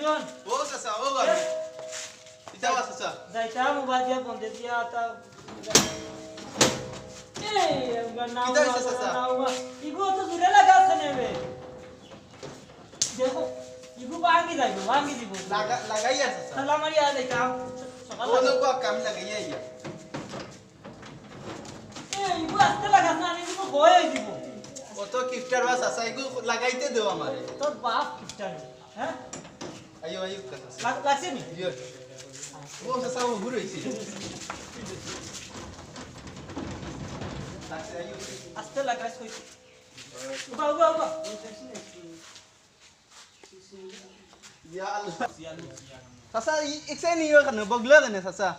একজন ও চাচা ও গাড়ি ইটা বা চাচা যাইতা মোবাইল দিয়া বন্ধ দিয়া তা এই নাও কিটা হইছে চাচা? নাও ইগো তো দূরে লাগা আছে নেবে দেখো ইগো ভাঙি দিব লাগাই আছে চাচা সালাম আলাইয়া যাইতাম সকাল ও লোক কাম লাগাই আইয়া এই ইগো আস্তে লাগা না আমি ইগো ভয় দিব কত কিফটার বা চাচা এগু লাগাইতে দেও আমারে তোর বাপ কিপটার হ্যাঁ আইও আইও চাচা লাগছে নি জিও ও চাচা ও ঘুরাইছি লাগছে আইও আস্তে লাগাইছ কই উবা ইয়া আল্লাহ চাচা একসে নিও কেন বগলা কেন চাচা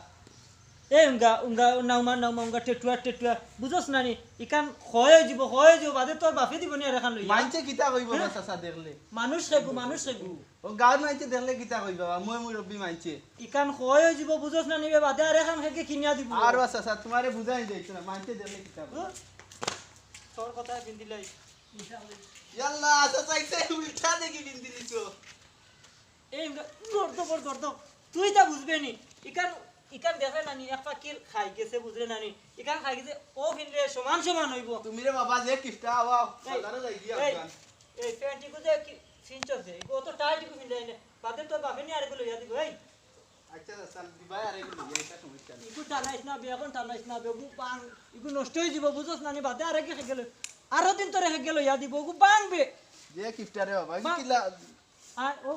এই উঙ্গা নাউমা টেটুয়া বুঝছ না নি ইকান হয় যাব বাদে তোর বাপে দিব নি আর এখান লই মানছে কিতা কইব না চাচা দেখলে মানুষ রেগু ও গাঁর মানছে দেখলে কিতা কইব মই মুরব্বি মানছে ইকান হয় যাব বুঝছ না নিবে বাদে আর এখান হেকে কিনিয়া দিব আর চাচা তোমারে বুঝাই দেইছ না মানছে দেখলে কিতা কইব তোর কথা বিন্দিলাই ইয়াল্লাহ চাচা একসে উল্টা দেখি বিন্দি দিছো এই গর্দ তুই তা বুঝবে নি ইকান দেখে নানি এক ফাকির খাই গেছে বুঝলে নানি ইকান খাই গেছে ও ফিনলে সমান হইব তুমি রে বাবা যে কিফটা আওয়া সাদারে যাই দিয়া গান এই প্যান্টি কো যে ফিনচছে ও তো টাইট কো ফিনলে নে বাদে তোর বাপে নি আর গুলো ইয়া দিব এই আচ্ছা চাচা দিবাই আর এগুলো এটা সমস্যা নেই ইকু টানাইছ না বিয়াখন টানাইছ না বেগু পাং ইকু নষ্ট হই যাব বুঝছ নানি বাদে আর কি গেল আরো দিন তোরে গেল ইয়া দিব গু বাংবে যে কিফটা রে বাবা কিলা আর ও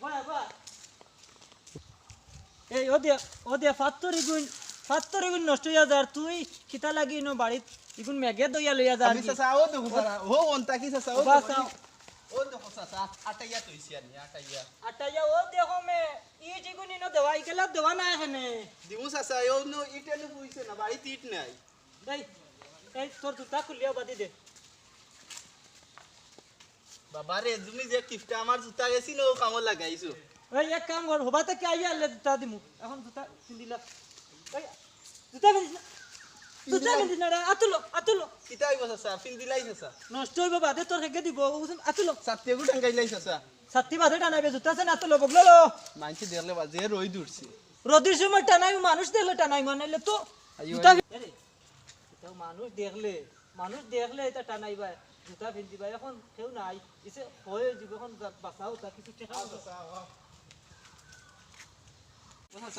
বাবা এই ও দিয়া ফাত্তর ইগুন নষ্ট হইয়া যার তুই খিতা লাগি ন বাড়িত ইগুন মেঘে দইয়া লইয়া যা আমি চাচা ও দেখো সারা ও অন্তা কি চাচা ও ও দেখো চাচা আটাইয়া তইছি আনি আটাইয়া আটাইয়া ও দেখো মে ই জিগুনি ন দেওয়া ইকেলা দেওয়া না এখানে দিমু চাচা ও নো ইটা নো কইছে না বাড়ি ইট নাই দেই এই তোর জুতা খুলিয়া বাদি দে বাবা রে তুমি যে কিফটা আমার জুতা গেছি নো কাম লাগাইছো ওই এক কাম কর হবাতে কে আইয়া লে জুতা দিমু এখন জুতা পিন্দিলা ওই জুতা পিন্দিস না রে আতুলো কিতা হইব চাচা ফিল দিলাই চাচা নষ্ট হইব বাদে তোর হেগে দিব আতুলো সাতে গু টাঙ্গাইলাই চাচা সাত্তি বাদে টানাইবে জুতা আছে না আতুলো বগলো মানছি দেখলে বাজে রই দূরছি রদির সময় টানাই মানুষ দেখলে টানাই মানাইলে তো আইও, জুতা এটা মানুষ দেখলে এটা টানাইবা জুতা পিন্দিবা এখন কেউ নাই এসে হয়ে যাব এখন বাঁচাও তা কিছু টেকা চাচা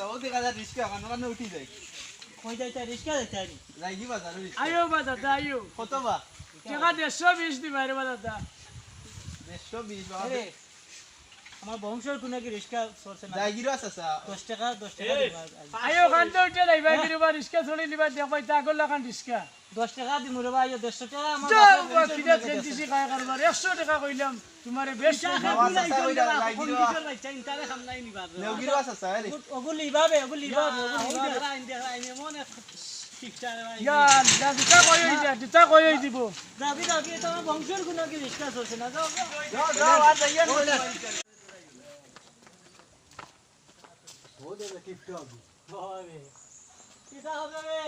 ও দেখা যায় রিস্কা কানে উঠি যায় কই যাইতা রিস্কা যাইতা নি যাই কি বাজার আয়ো বা দাদা আয়ো কত বা টাকা 120 দিবা রে বা দাদা 120 বাবা আরে আমার বংশের কোন কি রিস্কা সরছে না যাই গিরা চাচা 10 টাকা দিবা আয়ো খান্দ উঠে যাইবা কি বা রিস্কা ছড়ি লিবা দেখবাই তা গল লাগান রিস্কা 10 টাকা দিমু রে ভাই 150 টাকা আমার যাও বা কিটা চেঞ্জিসি খায় করবার 100 টাকা কইলাম তোমারে বেশ বাবা চাচা কইরা লাই দিবা চিন্তারে খামলাই নিবা নেও গিরা চাচা আরে ওগুলি ইবাবে মনে ইয়া আল্লাহ দুটা কই দিব যাবি তো আমার বংশের কোন কি রিস্কা চলছে না যাও যাও যাও আর যাইয়া না ও দে কিফটা হবে হবে কিটা হবে রে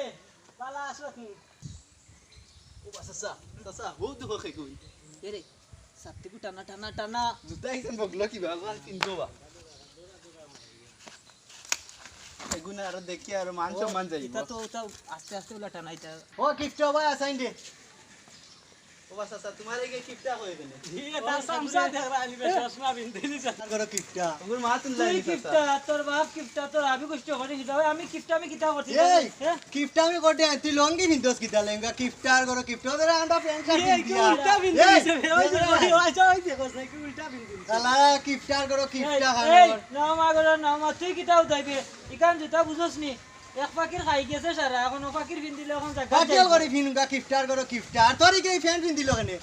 পালা আসো কি ও চাচা চাচা ও দেখো কে কই এরে সাত্তিকু টানা জুতা আইছেন বগলো কি বাবা কিনবো বা এগুনা আর দেখি আর মান সম্মান যাইব এটা তো আস্তে ওলা টানাইতা ও কিফটা ভাই আসাইন দে ও চাচা তোমারে কে কিফটা কই গেলে এটা সামসা দেখরা আনি বে চশমা বিনদিনি আর করো কিফটা ওগুর মা তুল লাই তুই চাচা কিপটা তোর বাপ কিপটা তোর আবি কষ্ট করে দিতে হবে আমি কিপটা আমি কিতা করছি এই কিফটা আমি কোটে তুই লঙ্গি ভিন্দোস কিতা লেঙ্গা কিফটার করো কিফটা ওদের আন্ডা প্যান্ট শার্ট দিয়া উল্টা বিনদিছে ওই যে ওই দেখো কি উল্টা বিনদিছে শালা কিফটার করো কিফটা এই খানো নাও মা তুই কিতাও যাইবে ইকান জুতা বুঝছস নি এক ফাকির খাই গেছে সারা এখন ও ফাকির বিনদিলে এখন জায়গা পাটিয়াল করি ফিনগা কিফটার করো কিফটার তোরি কে ফ্যান ভিন্দিল কেনে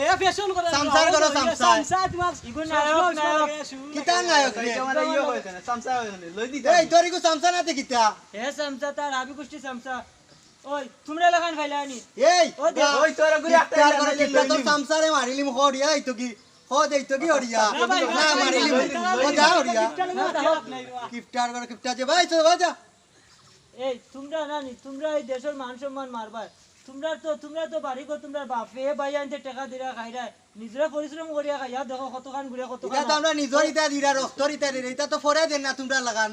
এ ফ্যাশন করে সামসার করো সামসার তোমার ইগুন নায়ক কিতা নায়ক রে তোমারে ইয়ে হয় না সামসা হয় না লই দিতা এই তোরি কো সামসা নাতে কিতা হে সামসা তার আবি কুষ্টি সামসা ওই তোমরা লাগান ফাইলানি এই ও দে ওই তোর গুলি একটা কিফটার করো কিফটা তোর সামসারে মারিলিম হড়িয়া এই তো কি হ দেই তো কি হড়িয়া না মারিলিম ও যা হড়িয়া কিফটার করো কিফটা যে ভাই চল বাজা এই তোমরা নানি তোমরা এই দেশের মান সম্মান মারবা তোমরা তো বাড়ি কর তোমরা বাপে ভাই আনতে টাকা দিরা খাইরা নিজরা পরিশ্রম করিয়া খাইয়া দেখো কতখান ঘুরে এটা কতখান তো আমরা নিজর ইটা দিরা রক্তর ইটা দিরা এটা তো ফরে দেন না তোমরা লাগান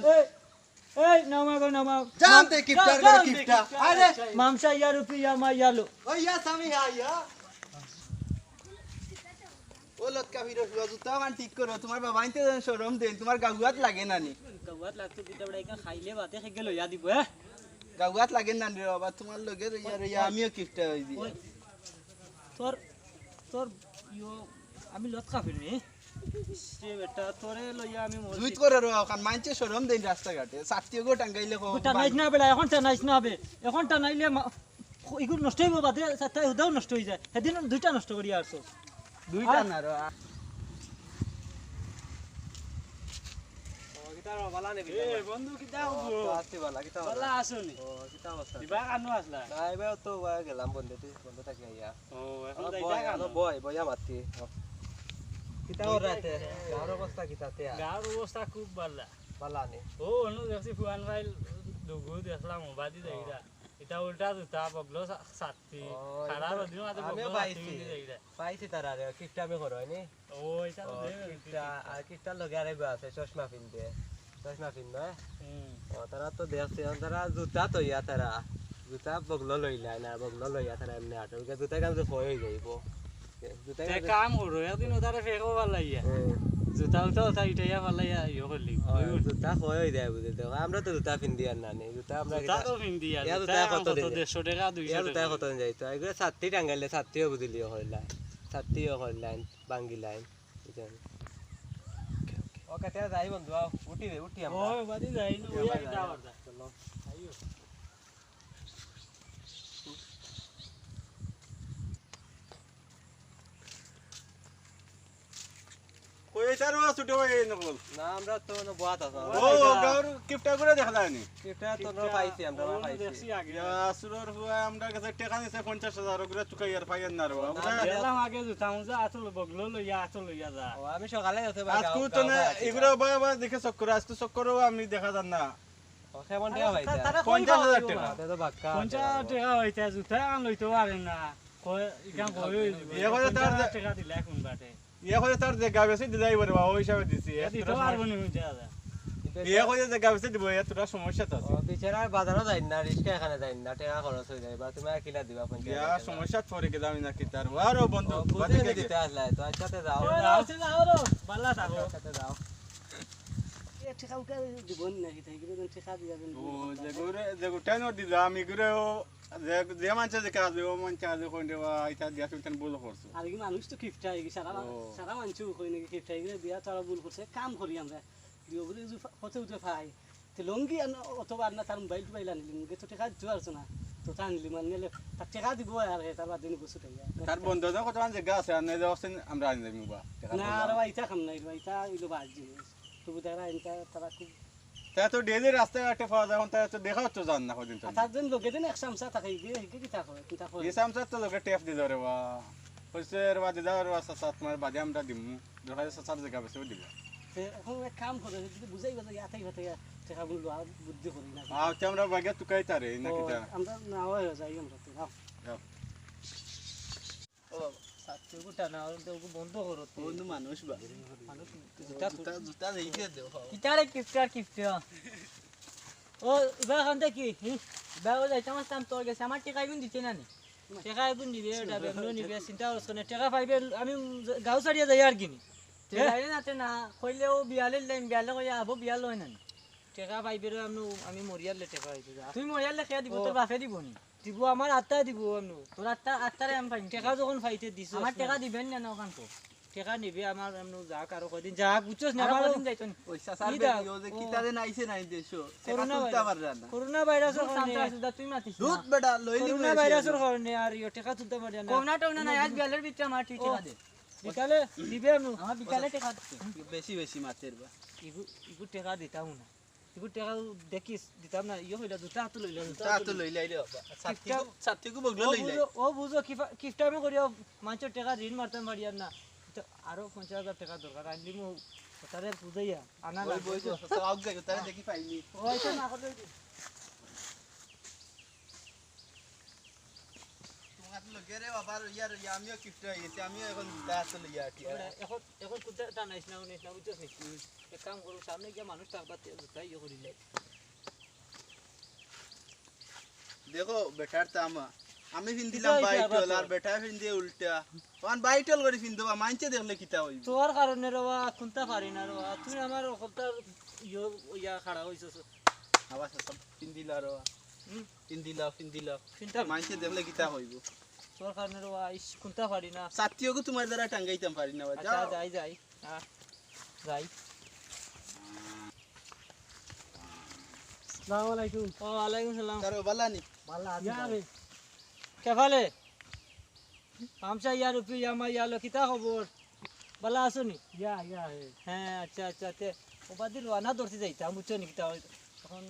এই নামাও জানতে কিপটার করে কিপটা আরে মামসা ইয়া রুপি ইয়া মা ইয়ালো ওই ইয়া সামি ইয়া ও লটকা ভিড় হুয়া জুতা মান ঠিক করো তোমার বাবা আনতে শরম দেন তোমার গাগুয়াত লাগে না নি গাওয়াত লাগতো দিতা বড়াইকা খাইলে বাতে খেগে লইয়া দিব গাগুয়াত লাগে না রে বাবা তোমার লগে রইয়া রইয়া আমিও কিফটা হই দি তোর তোর ইয়ো আমি লত খাফিনি সে বেটা তোরে লইয়া আমি জুইত করে রো কান মানছে শরম দেন রাস্তা ঘাটে সাথীও গো টাঙ্গাইলে কো টানাইছ না বেলা এখন টানাইছ না হবে এখন টানাইলে ইগুলো নষ্ট হইব বাদে সাতাই উদাও নষ্ট হই যায় সেদিন দুইটা নষ্ট করিয়া আসছো দুইটা না রো বন্ধু কিতা হবো আসতে বালা কিটা বলা আসনি ও কিটা অবস্থা দিবা কানো আসলা না এবার তো গেলাম বন্ধ থাকি আইয়া ও এখন যাইতা কানো বয়া মাতি কিটা রাতে গার অবস্থা কিটাতে গাঁর অবস্থা খুব ভালো বালা নে ও অনু দেখছি ফুয়ান ভাই দুগু দেখলাম মোবাইল দেইরা এটা উল্টা জুতা বগলো সাথী খাড়া রদিন মাঝে আমিও বগলো পাইছি দেইরা পাইছি তারা রে কিপটা আমি করো নি ও এটা তো কিপটা আর কিপটা লগে আরে আছে চশমা পিনতে চশমা পিনবে ও তারা তো দেখছে তারা জুতা তো ইয়া তারা জুতা বগলো লইলা না বগলো লইয়া তারা এমনি আটো জুতা কাম তো ফয় হই যাইব জুতা তে কাম করো একদিন ওটারে ফেকো ভাল লাগিয়া জুতা উঠা উঠা ইটাইয়া ভাল লাগিয়া ইয়ে করলি জুতা ফয় হই যায় বুঝতে তো আমরা তো জুতা পিন দিয়ার না নি জুতা আমরা জুতা তো পিন্দি আর ইয়া জুতা জুতা কত কত দিন? 150 টাকা 200 ইয়া জুতা টাকা কত যাইতো এগুলো ছাত্রী টাঙ্গাইলে ছাত্রীও বুঝলিও হইলা ছাত্রীও হইলাইন বাঙ্গি লাইন বুঝছেন ও কাতে যাই বন্ধু উঠি আমরা ও বাদি যাই না ওই একটা আবার চলো আইও কই তার ও ছুটো হই নকল না আমরা তো বাত আছে ও গাউর কিফটা করে দেখা নি এটা তো আমরা পাইছি আমরা পাইছি দেখছি আগে ইয়া সুরর হুয়া আমরা কাছে টাকা নিছে 50000 ওগুলা চুকাইয়ার পাইয়ার না রে আমরা দেখলাম আগে জুতা মুজা আতল বগলো লইয়া আতল লইয়া যা ও আমি সকালে যেতে আজকু তো না এগুলো বাবা দেখে চক্কর আজকু চক্করও আমি দেখা যান না ওকে মন টাকা পাইছে তারা 50000 টাকা তো বাক্কা 50 টাকা হইতা জুতা আন লইতে পারে না কই ইকাম কই ইয়ে করে তার টাকা দিলা কোন বাটে ইয়া করে তার জায়গা বেশি দিলাই বলে বাবা ওই হিসাবে দিছি দিতে পারবো নি মুজা যা ইয়া করে জায়গা বেশি দিব এতটা সমস্যা তো আছে ও বিচারা বাজারও যাই না রিস্কা এখানে যাই না টাকা খরচ হয়ে যায় বা তুমি আর কিলা দিবা 50 ইয়া সমস্যা পড়ে গেলাম না কি তার আরো বন্ধু বাদে বুঝে কে দিতে আসলে তো আচ্ছাতে যাও বাল্লা থাকো আচ্ছাতে যাও টাকা উঠা জীবন নাকি তাই কিন্তু টাকা দিয়া দেন ও যে গুটাই ন দিলাম এগুলো যে মানছে যে কাজ ও মানছে আজ কোন দেওয়া এটা দিয়া তুমি বল করছো আর কি মানুষ তো কিপটা হয়ে গেছে সারা মানুষ কই নাকি কিপটা হয়ে গেছে বিয়া তারা ভুল করছে কাম করি আমরা বিয়ে বলে হতে উঠে পাই তো লঙ্গি অথবা না তার মোবাইল টোবাইল আনিলি মুখে তো টাকা দিতে পারছো না তো তা আনলি মানে নিলে তার টাকা দিব আর তার বাদ দিন বসে থাকি তার বন্ধু যখন কত জায়গা আছে আর নাই যাওছেন আমরা আনি যাবো বা না আর বাইতা খাম নাই বাইতা ইলো বাজ জিনিস তবু তারা ইনকা তারা খুব তা তো ডেলি রাস্তায় ঘাটে পাওয়া যায় তা তো দেখা হচ্ছে জান না কদিন তো তার জন্য লোকে দিন এক সামসা থাকে গিয়ে কি তা করে কি তা করে ये सामसा तो लोग टेप दे रे वा उससे रवा दे रे वा सात मार बादे हम दा दिमु दोहा से सात जगह पे से दिबो এখন এক কাম করে যদি বুঝাই বাজাই আতাই বাতাই টাকা বললো আর বুদ্ধি করি না आ कैमरा बागे तू कई तारे ना किता আমরা না হয় যাই আমরা তো ও সাথে গোটা না তো বন্ধ করো তো বন্ধু মানুষ বা জুতা জুতা জুতা দেইতে দেও কিটারে কিপটা ও এবার কান্দে কি বেও যাইতে আমার কাম তোর গেছে আমার টাকা গুণ দিতে না নি টাকা এখন নিবে এটা বেমনো নিবে চিন্তা করছ না টাকা পাইবে আমি গাঁও ছাড়িয়ে যাই আর কিনি যাইলে নাতে না কইলেও বিয়ালে লাইন বিয়ালে কইয়া আবো বিয়াল লয় না নি। টাকা পাইবে আমি মরিয়ালে টাকা পাইবে তুই মরিয়ালে খেয়া দিব তোর বাপে দিব নি দিব আমার আত্মা দিব আমি তোর আটটারে আমি পাইনি টাকা যখন পাইতে দিছো আমার টাকা দিবেন না ওখান তো টাকা নিবে আমার এমন যাক আরো কয়দিন যাক বুঝছস না আর আমার কদিন যাইতো নি পয়সা সার ইদা, ও যে কিতা দেন আইছে নাই দেশো সেটা করোনা তুলতে পার না করোনা ভাইরাসের তোর কারণে সামনে আসুদা তুই মাতিস না দুধ বেটা লইলি করোনা ভাইরাসের কারণে আর ইয়ে টাকা তুলতে পারি না কোনা টোনা না আজ বিয়ালের ভিতরে আমার তুই টাকা দে বিকালে দিবে আমি আমার বিকালে টাকা দিতে বেশি বেশি মাছের বা ইগু টাকা দিতাম না ইগু টাকা দেখিস দিতাম না ইয়ে হইলা দুটা হাত লইলা তা তো লইলে আইলে সাথীকু বগলো লইলে ও বুঝো কিফটা আমি করিয়া মানুষের টাকা ঋণ মারতাম পারি আর না তো আরো 50,000 টাকা দরকার আনলি মু তারে বুঝাইয়া আনা ওই বইছো সব গায় তারে দেখি পাইনি ওইটা না করে রে বাবা ইয়ার আমিও কিফট হয়ে গেছি আমিও এখন জুতা হাতে লইয়া আছি এখন এখন কুত্তা টানাইছ না উনিস না বুঝছস নি এক কাম করো সামনে গিয়ে মানুষ তাকবা জুতা ইয়ে করিলে দেখো বেটার তামা আমি ফিন্দিলাম বাইটল আর বেটা ফিন্দি উল্টা তখন বাইটল করে ফিন্দবা মানছে দেখলে কিতা হইব তোর কারণে রবা কুন্তা পারি না রবা তুই আমার অকলতার ইয়া খাড়া হইছস আবার সব ফিন্দিলা র ফিন্দিলা চিন্তা মানছে দেখলে কিতা হইব তোর কারণে রবা ইস কুন্তা পারি না সাথীওকে তোমার দ্বারা টাঙ্গাইতাম পারি না আচ্ছা যাই যাই যাই আসসালামু আলাইকুম ওয়ালাইকুম সালাম তার বালানি ইয়ারে কেফালে আমসা ইয়ার উপরে আমার ইয়ালো কিতা খবর বালা আসনি ইয়া হে হ্যাঁ আচ্ছা আচ্ছা তে ওবাদি রানা ধরতে যাইতাম বুঝছো নি কিতা এখন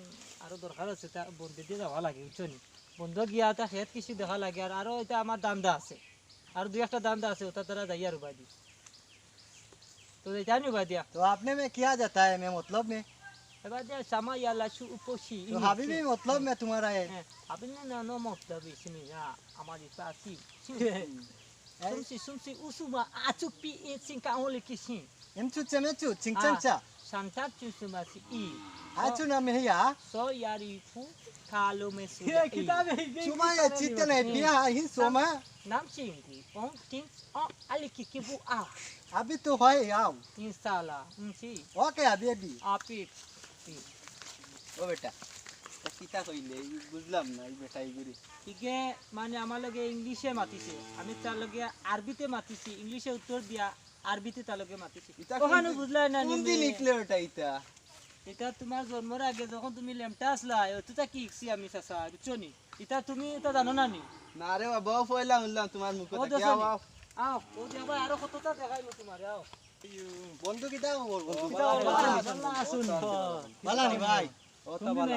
আরো দরকার আছে তা বন্ধ দিয়ে যাওয়া লাগে বুঝছো নি বন্ধ গিয়া তা খেত কিছু দেখা লাগে আর আরো এটা আমার দান্দা আছে আর দুই একটা দান্দা আছে ওটা তারা যাই আর বাদি তো যাই নি বাদিয়া तो आपने में किया जाता है मैं मतलब में এবার দিয়া সামা ইয়ালা সু উপসি तो हबीबी मतलब में तुम्हारा है হ্যাঁ আপনি না নো মতলব ইসমি না আমার ইসা আসি sumsi usuma atupi etsinka only kishin एमचु चमेचु चिंगचंचा santa chusuma si I आचु ना में या so yari fu kalo mesu কিতাবে चुमा ये चित्ते ने बिया ही Soma nam chingi on tin on aliki kibu a अभी तो है याओ instala si ओके अभी अभी api ও বেটা কিতা কইলে বুঝলাম না এই বেটা ইগুরি টিকে মানে আমার লগে ইংলিশে মাতিছে আমি তার লগে আরবিতে মাতিছি ইংলিশে উত্তর দিয়া আরবিতে তার লগে মাতিছি কখনো বুঝলাই না কোন দিন নিকলে ওটা ইতা এটা তোমার জন্মের আগে যখন তুমি লেমটা আসলা এটা কি ইকছি আমি চাচা বুঝছো নি এটা তুমি এটা জানো না নি না রে বাবা ফয়লা শুনলাম তোমার মুখে ও কি দেখো নি? আওয়াজ আও ও যাবা আরো কতটা দেখাইলো তোমার আও बंधु किता खबर আসুন बाला नहीं भाई ওটা বালা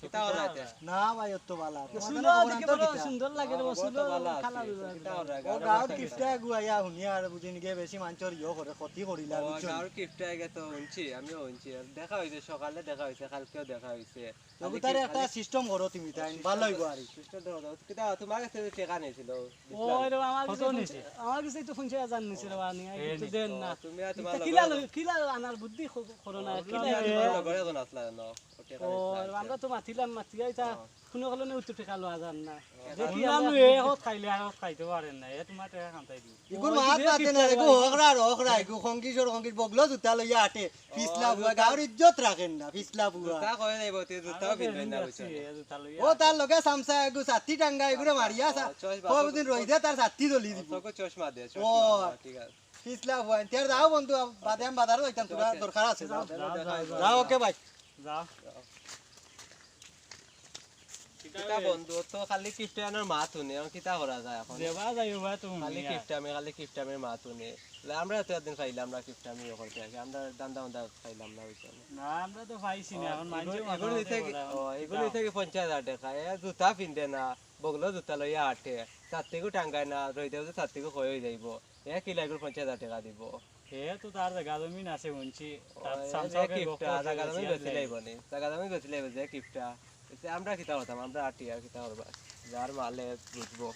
কিতা হরাইতে ना भाई तो बाला সুলো দেখে বড় সুন্দর লাগে রে সুলো খালা কিতা হরাইতে ओ गाँव किस्ता गुआया हुनिया আর বুঝিন গে বেশি মানচর ইয় করে ক্ষতি করিলা বুঝছো গাঁর কিফট আগে তো হইছি আমিও হইছি দেখা হইছে সকালে দেখা হইছে কালকেও দেখা হইছে তো তারে একটা সিস্টেম করো তুমি তাই ভালো হইব আর সিস্টেম দাও কিতা তোমার কাছে টাকা নিছিল ওই রে আমার কাছে তো ফোন চেয়ে জান নিছিল বানি তো দেন না তুমি আর তোমার কিলা আনার বুদ্ধি করো না কিলা ঘরে কোন আসলা না ও আমরা তো মাতিলাম মাতিয়া এটা কোনো কলনে উত্তর টেকা লওয়া যান না দেখিলাম এ হত খাইলে আর খাইতে পারেন না এ তোমার টাকা খান্তাই দিই ইগুর মাত পাতে না গো হকরা ইগু খঙ্কিশোর খঙ্কিশ বগলো জুতা লইয়া আটে পিছলা বুয়া গাঁর ইজ্জত রাখেন না পিছলা বুয়া তা কই যাইব তে জুতাও কিনবে না বুঝছো ও তার লগে সামসা এগু সাথী টাঙ্গা এগুরে মারিয়া কতদিন রই দে তার সাথী দলি দিব তোকে চশমা দে ও। চশমা ঠিক আছে পিছলা বুয়া তের দাও বন্ধু বাদে আমি বাজার হইতাম তোরা দরকার আছে যাও ওকে ভাই যাও কিতা বন্ধু তো খালি কিফট আনার মাত শুনে এখন কিতা করা যায় এখন দেবা যাইবা তুমি খালি কিফট আমি মাত শুনে আমরা তো একদিন খাইলাম আমরা কিফট আমি করতে আছি আমরা দান্দা খাইলাম না বুঝছো না আমরা তো পাইছি না এখন মানছি এগুলো থেকে 50,000 টাকা এ জুতা পিনতে না বগলো জুতা লইয়া আটে তার থেকেও টাঙ্গায় না রইতেও তো তার থেকেও হয়ে যাইব এ কি লাগবে 50,000 টাকা দিব হে তো তার জায়গা জমিন আছে শুনছি তার কিফটা জায়গা দামি বেশি লাইব নি জায়গা দামি বেশি লাইব যে কিফটা এতে আমরা কিতা হতাম আমরা আটি আর কিতা করবা যার মালে বুঝবো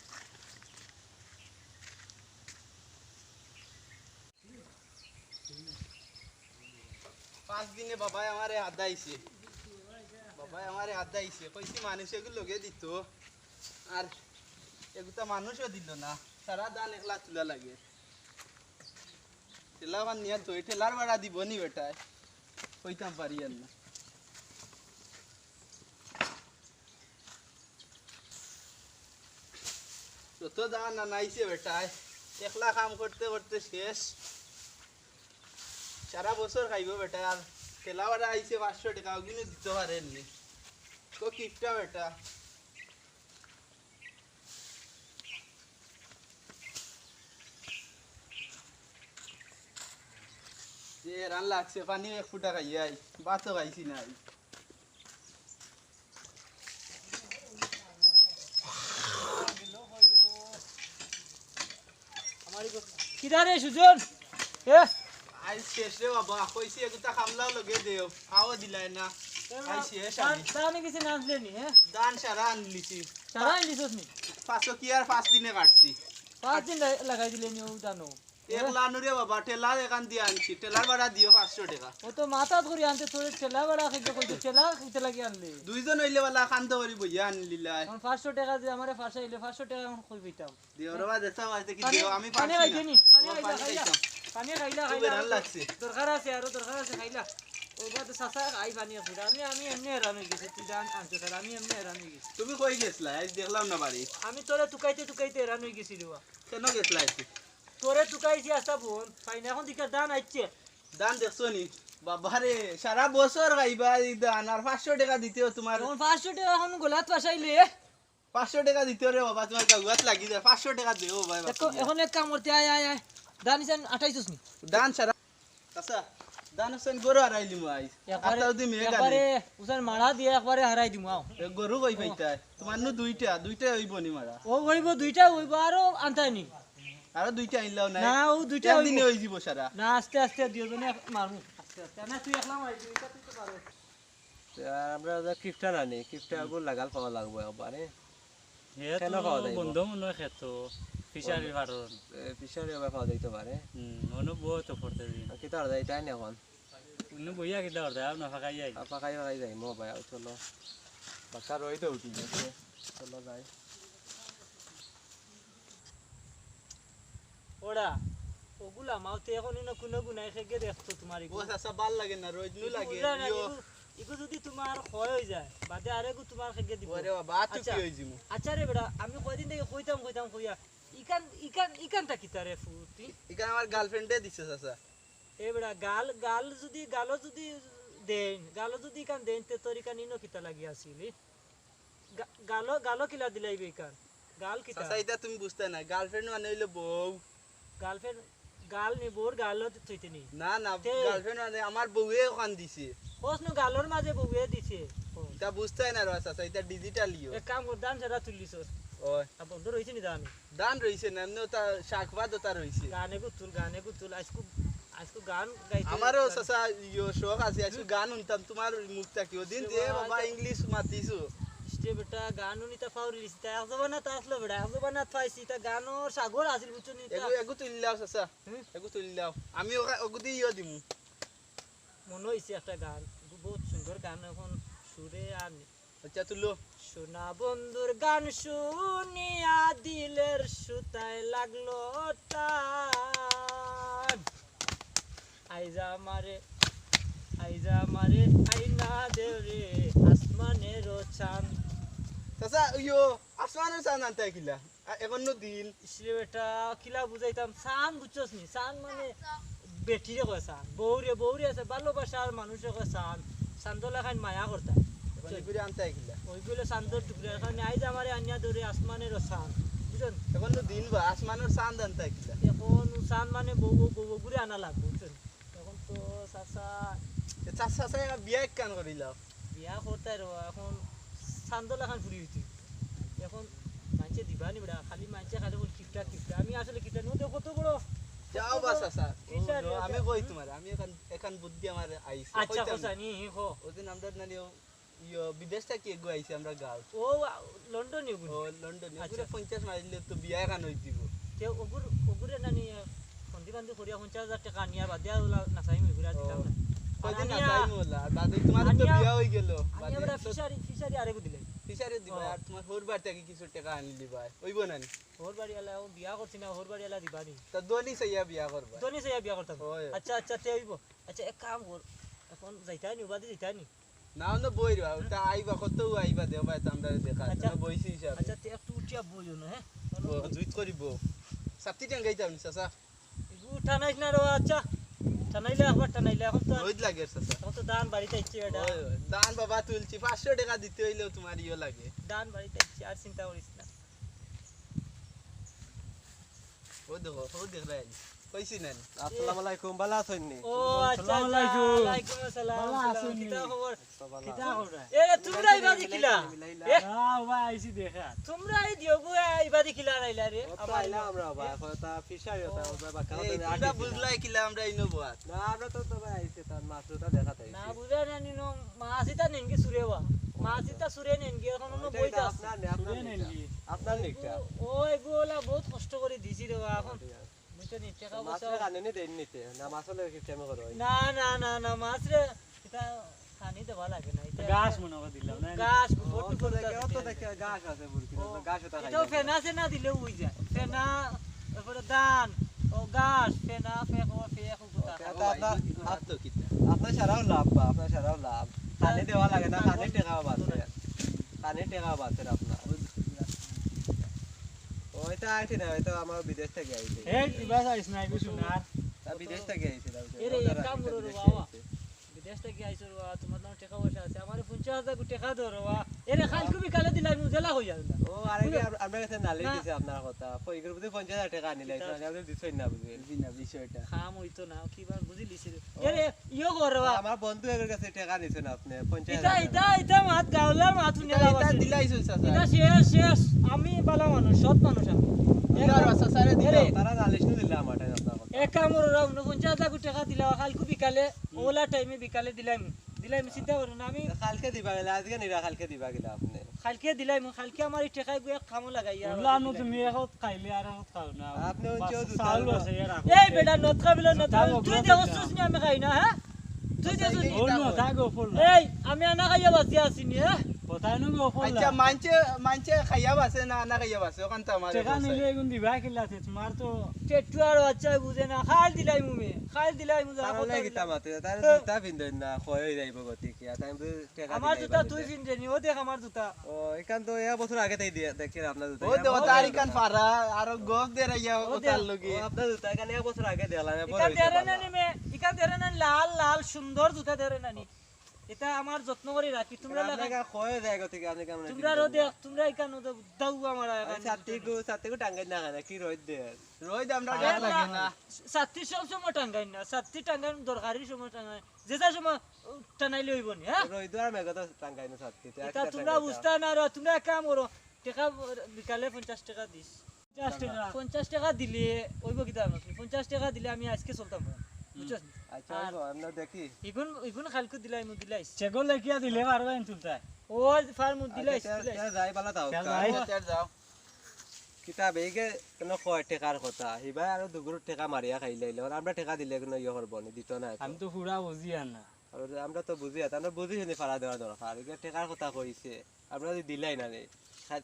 পাঁচ দিনে বাবাই আমারে আদাইছে বাবাই আমারে আদাইছে কইছি মানুষ এগুলো লগে দিত আর এগুতা মানুষও দিল না সারা দান একলা তুলা লাগে ঠেলা বান নিয়ে তো ঠেলার ভাড়া দিব নি বেটায় কইতাম পারি আর না যত দান আনাইছে বেটায় একলা কাম করতে করতে শেষ সারা বছর খাইব বেটা আর ঠেলা ভাড়া আইছে 500 টাকা ওগুলো দিতে পারেননি তো কিপটা বেটা যে রান লাগছে পানি 1 ফুটা খাইয়াই ভাতও খাইছি না কিরা রে সুজন এ আজ শেষ রে বাবা কইছি এগুতা খামলাও লগে দেও আও দিলাই না আইছি এ শালি দানে কিছু নাচলে নি হ্যাঁ দান সারা আনলিছি সারা ইলিশস নি 500 কি আর 5 দিনে কাটছি 5 দিন লাগাই দিলে নি ও জানো এক লানুরে বাবা টেলার এখান দিয়ে আনছি টেলার ভাড়া দিও 500 টাকা ও তো মাথা ধরে আনতে তোর ছেলা বড় খেতে কইতে ছেলা কিতে লাগি আনলি দুইজন হইলে বালা খান্দ করি বইয়া আনলিলাই এখন 500 টাকা দিয়ে আমারে ফাঁসা ইলে 500 টাকা এখন কই বিতাম দিও রে বাবা দেখো আইতে কি দিও আমি পানি পারছি খাইতে নি না পানি খাইলা পানি খাইলা খুব খাইলা ভাল লাগছে দরকার আছে আরো দরকার আছে খাইলা ও বাদ সাসা আই পানি আছে আমি এমনি হেরান হয়ে গেছি তুই জান আনছো স্যার আমি এমনি হেরান হয়ে গেছি তুমি কই গেছলা আজ দেখলাম না বাড়ি আমি তোরে টুকাইতে হেরান হয়ে গেছি রে কেন গেছলা আজ তোরে টুকাইছি আসা বোন ফাইন এখন দিকে দান আইছে দান দেখছো নি বাবারে সারা বছর গাইবা এই দান আর 500 টাকা দিতেও তোমার এখন 500 টাকা এখন গোলাত পাশাইলে 500 টাকা দিতেও রে বাবা তোমার গাওয়াত লাগি যায় 500 টাকা দিও ভাই এখন এক কাম করতে আয় দান ইসান 28 নি দান সারা আচ্ছা দান হোসেন গরু হারাইলি মাই একবারে আতাও দি মেয়ে একবারে উসান মারা দিয়ে একবারে হারাই দিমু আও গরু কই পাইতা তোমার নু দুইটা হইব নি মারা ও হইব দুইটা হইব আরো আনতাইনি আর দুইটা আইলাও নাই না ও দুইটা একদিনে হইব হই যাব সারা না আস্তে আস্তে দুইজনে মারমু আস্তে না তুই একলা মারবি এটা তুই তো পারো আমরা যে কিফটা আনি কিফটা গুলো লাগাল পাওয়া লাগবে একবারে কেন বন্ধ মনে হয় খেত ফিশারি ভাড়ন পিছনে আবার পাওয়া যাইতে পারে মনে বহুত পড়তে দিন কি তার যাই তাই না এখন মনে বইয়া কিটা করতে আর না ফাঁকাই যাই আপা খাই যাই মোবাইল চলো বাচ্চা রই তো উঠি গেছে চলো যাই ওড়া ওগুলা মাউতে এখন ইনো কোন গুনাই খেগে দেখতো তোমার ও সাসা ভাল লাগে না রোজ নু লাগে ইয়ো ইগো যদি তোমার ক্ষয় হই যায় বাদে আরেগু তোমার খেগে দিব ওরে বাবা আতু কি হই জিমু আচ্ছা রে বেটা আমি কয়দিন থেকে কইতাম কইয়া ইকানটা কি তারে ফুটি এখানে আমার গার্লফ্রেন্ডে দিছে সাসা এ বেটা গালো যদি ইকান দেন তে তোর ইকান ইনো কিতা লাগি আসিলি গালো কিলা দিলাইবে ইকান গাল কিতা সাসা এটা তুমি বুঝতে না গার্লফ্রেন্ড মানে হইলো বউ গার্লফ্রেন্ড গাল নি বোর গালো তুইতে নি না না গার্লফ্রেন্ড মানে আমার বউয়ে ওখান দিছে প্রশ্ন গালোর মাঝে বউয়ে দিছে এটা বুঝতে না রে সাসা এটা ডিজিটাল ইয়ো এক কাম কর দান সেটা তুলিস ওই আর বন্ধু রইছে নি দান দান রইছে না এমনি তা শাকবাদ তা রইছে গানে গুতুল আজকু গান গাইতে আমারও সাসা ইয়ো শখ আছে আজকে গান শুনতাম তোমার মুখটা কি ওদিন দিয়ে বাবা ইংলিশ মাতিছো স্টে বেটা গানও নিতা ফাউরি লিসিতা একজবা না তা আসলো বেটা একজবা না পাইছি তা গানো সাগর আসিল বুঝছো নি এগু তুললাও সাসা এগু তুললাও আমি ওগু দিয়ে ইয়ো দিমু মনে হইছে একটা গান বহুত সুন্দর গান এখন সুরে আর আচ্ছা তুলো সোনা বন্ধুর গান শুনিয়া দিলের সুতায় লাগলো টান আইজা মারে আইনা দেও রে আসমানের চাঁদ সাসা ইয়ো আসমানের চাঁদ আনতে কিলা এখন নো দিন ইসরে বেটা কিলা বুঝাইতাম চাঁদ বুঝছস নি চাঁদ মানে বেটিরে কয় চাঁদ বউরে আছে ভালোবাসার মানুষে কয় চাঁদ চান্দলা খান মায়া করতা এখন এগুলি আনতে কিলা ওইগুলো চান্দর টুকরা এখানে আইজ আমারে আনিয়া ধরে আসমানের চাঁদ বুঝছেন এখন নো দিন বা আসমানের চাঁদ আনতে কিলা এখন চাঁদ মানে বউ ঘুরে আনা লাগবে বুঝছেন এখন তো চাচা চাচা বিয়া কান করিলাও বিয়া করতে এখন চান্দলা খান ফুরি হইতি এখন মানুষে দিবা নি বেড়া খালি মানুষে খালি বল কিপটা আমি আসলে কিপটা নিও কত বড় যাও বা চাচা কিসের রে? আমি কই তোমার আমি এখন বুদ্ধি আমার আইছে আচ্ছা কথা নি হো ওদিন আমরা নানি ইয়ো বিদেশ থেকে গো আইছে আমরা গাঁও ও লন্ডন নিও ও লন্ডনে আচ্ছা। পুরো 50 মাইলে তো বিয়া কান হই দিব তে ওগুরে নানি বন্দি বান্ধি করিয়া 50,000 টাকা নিয়া বাদিয়া নাচাই মিগুরা দিতাম না কদিন না আনিয়া- যাই মোলা আর বাদে তোমার তো আনিয়া- বিয়া হই গেল আমি আমরা ফিশারি আরেগু দিলে ফিশারে দিবা ও। আর তোমার হোরবার থেকে কিছু টাকা আনি দিবা হইব না নি? হোর বাড়ি এলা বিয়া করছি না হোর বাড়ি এলা দিবা নি তা দোনি সাইয়া বিয়া করবা দনি সে বিয়া করতাম ওই। আচ্ছা তে হইব আচ্ছা এক কাম কর এখন যাইতাই নি বাদি যাইতাই নি না না বই রা তা আইবা কত আইবা দেবা তা আমরা দেখা আচ্ছা। না বইছি হিসাবে আচ্ছা তে একটু উঠিয়া বইও না হ্যাঁ ও জুইত করিব সাপ্তি টাঙ্গাই যাও নি চাচা টানাইস না রে আচ্ছা টানাইলে একবার টানাইলে রোদ লাগে চাচা এখন তো দান বাড়িতে ইচ্ছে এটা ওই ওই, দান বাবা তুলছি 500 টাকা দিতে হইলেও তোমার ইয়ে লাগে দান বাড়িতে ইচ্ছে আর চিন্তা করিস না ও দেখো ও দেখ রাই কইছি না আসসালামু আলাইকুম ভালো আছেন নি ও আচ্ছা আসসালামু আলাইকুম। ওয়ালাইকুম আসসালাম ভালো আছেন নি? কিতা খবর কিতা করা এ তোমরা ইবাদি কিলা এ না ভাই আইছি দেখা তোমরা এই দিওগু ইবাদি কিলা রাইলা রে তো আইলাম আমরা ভাই কথা ফিশারি হতা ভাই বাকা এই তোমরা বুঝলাই কিলা আমরা ইনো বাত না আমরা তো ভাই আইছে তার মাছটা দেখাতে না বুঝা না নিনো মাছিতা নেনগে সুরেবা মাছিতা সুরে নেনগে এখন নো বইতা আছে আপনার নিকটা ও এগুলা বহুত কষ্ট করে দিছি রে বা এখন বুঝতে নি টাকা পয়সা মাছের কানে নি দেন নিতে না মাছলে কি টাইম করো না না না না মাছ রে এটা খানি দেওয়া লাগে না এটা গাছ মনে করে দিলাম না গাছ অত ফটো দেখে অত দেখে গাছ আছে বুরকি গাছ ওটা খাই এটাও ফেনা সেনা দিলে উই যায় ফেনা তারপরে দান ও গাছ ফেনা ফেক কুকুতা হাত তো কিতা আপনার সারাও লাভ বা আপনার সারাও লাভ কানে দেওয়া লাগে না কানে টেকাও বাঁচে কানে টেকাও বাঁচে আপনার ওইটা আইছে না ওইটা আমার বিদেশ থেকে আইছে এই ইবাস আইছ না ইবি শুনার তা বিদেশ থেকে আইছে এরে এক কাম করো রে বাবা বিদেশ থেকে আইছো রে বাবা তোমার নাম টাকা পয়সা আছে আমার 50,000 কো টাকা দাও রে বাবা এরে খালকু বিকালে দিলাই মুজেলা হই যাবে ও আরে কি আমরা কাছে নালে দিছে আপনার কথা কইগের বুঝি 50,000 টাকা নিলাই তো আপনি দিছই না বুঝি না বিষয়টা খাম হইতো না কিবার বুঝিলিস রে এরে ইয়ো কর রে বাবা আমার বন্ধু এর কাছে টাকা নিছেন আপনি এটা 50,000 এটা এটা মাত গাওলার মাত শুনে এটা বাবা দিলাইছুন চাচা এটা শেষ শেষ আমি ভালো মানুষ সৎ মানুষ আমি দিলার চাচারে দিলে তারা নালিশ নি দিলে আমার টাকা আপনার কথা এক কাম করো 49,000 কো টাকা দিলা কালকু বিকালে ওলা টাইমে বিকালে দিলাইম চিন্তা করো না আমি কালকে দিবা গেলে আজকে নিরা কালকে দিবা গেলে আপনি কালকে দিলাইম কালকে আমার এই টাকা গুয়া কামো লাগাইয়া লানো তুমি এখন খাইলে আর এখন খাও না আপনি ওই যে চাউল আছে এর এই বেটা নত খাবিল নত তুই দেখছস নি আমি খাই না হ্যাঁ তুই দেখছস নি? ওল না থাকো ফুল না এই আমি আনা খাইয়া বাঁচি আছি নি হ্যাঁ কোথায় নো গো ফুল আচ্ছা মানছে খাইয়া বাসে না খাইয়া বাসে ওখান তো আমার টাকা নিলে এগুন দিবা কিলাতে তোমার তো টেটু আর বাচ্চা বুঝে না খাল দিলাই মুমে খাল দিলাই মুজা তাহলে কি তামাতে তার জুতা পিনদেন না খয় হই যাইব গতি কি তাই টাকা আমার জুতা তুই পিনতে নি ও দেখ আমার জুতা ও এখান তো এক বছর আগে তাই দিয়ে দেখি আপনার জুতা ও দেও তারিকান পারা আর গক দে রাইয়া ওতার লগে আপনার জুতা এখানে এক বছর আগে দিলাম ইকান দেরে না নি মে ইকান দেরে না লাল লাল সুন্দর জুতা দেরে না নি এটা আমার যত্ন করে রাখি তোমরা লাগা আপনাকে খয় যায় গতি কি আপনি কেমন তোমরা রো দেখ তোমরা ইকান দাও আমার সাথে টাঙ্গাই না কেন কি রোদ দে রই দে আমরা ডাক লাগে না সাত্তি সব সময় টাঙ্গাই না সাত্তি টাঙ্গাই দরকারি সময় টাঙ্গাই যেটা সময় টানাইলে হইব নি হ্যাঁ রোদ আর মেঘ তো টাঙ্গাই না সাথে এটা তোমরা বুঝতা না রে তোমরা এক কাম করো টাকা বিকালে 50 টাকা দিস 50 টাকা দিলে ওইব কি দাম 50 টাকা দিলে আমি আজকে চলতাম বুঝছস আচ্ছা আমরা দেখি ইগুন খালকু দিলাই মু দিলাইস চেগো লেখিয়া দিলে পারবা তুলতা ও ফার মু দিলাইস যাই পালা তাও তের যাও কিতাব এইকে কেন কয় টেকার কথা হিবা আর দুগুর টেকা মারিয়া খাইলে আমরা টেকা দিলে কেন ইয়ে করবো নি দিত না আমি তো পুরা বুঝি না আর আমরা তো বুঝি আমরা বুঝি শুনি ফাড়া দেওয়া দরকার এগুলো টেকার কথা কইছে আমরা যদি দিলাই না নে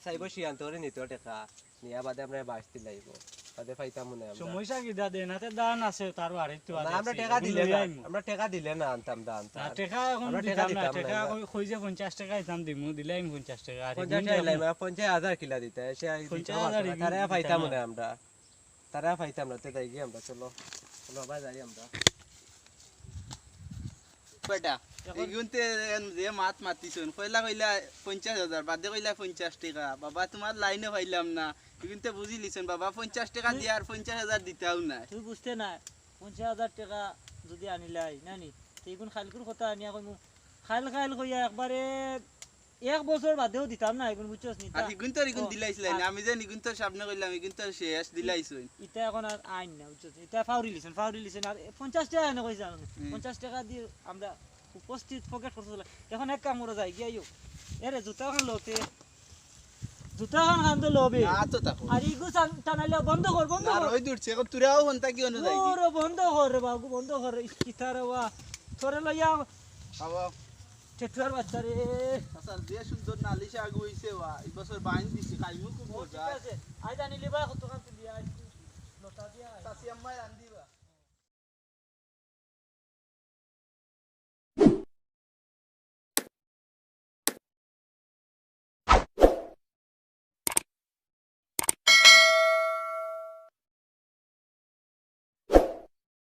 চাইব সিয়ান্ত করে নিতে টেকা নিয়া বাদে আমরা বাঁচতে লাগবো বাদে পাইতাম না আমরা সমস্যা কি দা দেন হাতে দান আছে তার বাড়ি তো না, আমরা টেকা দিলে না আমরা টেকা দিলে না আনতাম দা আনতাম টাকা এখন আমরা দিতাম টাকা না দিতাম টাকা না। কই যে 50 টাকা দিতাম দিমু দিলাম 50 টাকা আর 50,000 কিলা দিতে সে 50,000 তারা পাইতাম না আমরা তারা পাইতাম না তে যাই গিয়ে আমরা চলো চলো আবার যাই আমরা বেটা এগুনতে যে মাত মাতিছুন কইলা 50,000 বাদে কইলা 50 টাকা বাবা তোমার লাইনে পাইলাম না এগুনতে বুঝি লিছুন বাবা 50 টাকা দিয়ে আর 50,000 দিতাও না তুই বুঝতে না 50,000 টাকা যদি আনিলাই নানি তো এগুন খালকুর কথা আনিয়া কইমু খাল কইয়া একবারে এক বছর বাদেও দিতাম না এগুন বুঝছস নি আর এগুন দিলাইছিলেন আমি যে এগুন তোর সামনে কইলাম এগুন তোর শেষ দিলাইছুন এটা এখন আর আইন না বুঝছস এটা ফাউরি লিছেন আর 50 টাকা এনে কইছা 50 টাকা দিয়ে আমরা উপস্থিত পকেট করতে এখন এক কাম করে যাই গিয়াইও এরে জুতা খান লতে জুতা খান তো লবে না তো তাকো আর ইগু টানাইলে বন্ধ কর না রই দূরছে তুরাও হন্তা কি অনু যাই ওরে বন্ধ কর রে বাবু বন্ধ কর কিতারে ওয়া তোরে লইয়া বাবা টেটুয়ার বাচ্চা রে আচ্ছা যে সুন্দর নালিশ আগু হইছে ওয়া এই বছর বাইন দিছি খাইমু খুব মজা ঠিক আছে আজ আনিলি বা কত খান তুলিয়া লতা দিয়া সাসি আম্মা রান্দিবা